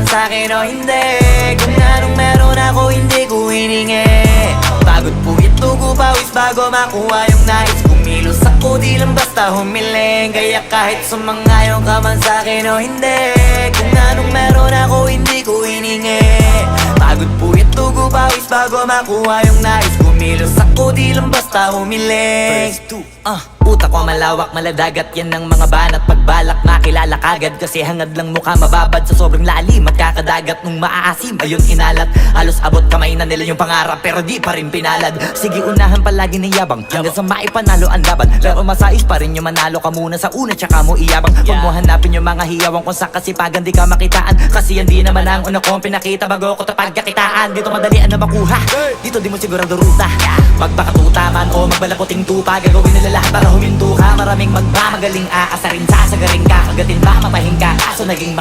sa'kin o hindi. Kung anong meron ako hindi ko hiningi. Pagod puyat tugo pawis bago makuha yung nais. Kumilos ako di lang basta humiling. Kaya kahit sumangayon ka man sa'kin o hindi, kung anong meron ako hindi ko hiningi. Pagod puyat tugo pawis bago makuha yung nais. Kumilos ako di lang basta humiling. Utak ko malawak, maladagat yan ng mga banat. Pagbalak makilala kagad kasi hangad lang mukha mababad sa sobrang lalim at kakadagat nung maaasim. Ayun inalat, halos abot kamay na nila yung pangarap pero di pa rin pinalad. Sige unahan palagi ng yabang hanggang sa maipanalo ang laban. Pero masais pa rin yung manalo ka muna sa una tsaka mo iyabang. Huwag mo hanapin yung mga hiyawang kung sa kasipagan di ka makitaan. Kasi yan di naman ang una kong pinakita bago ko tapagkakitaan. Dito madalian na makuha, dito di mo sigurado ruta. Magpakatuta man o magbalaputing tupa, gagawin nila lahat para huminto ka. Maraming magmamagaling aasarin, sasagaring ka, kagatin ba mapahing ka, kaso naging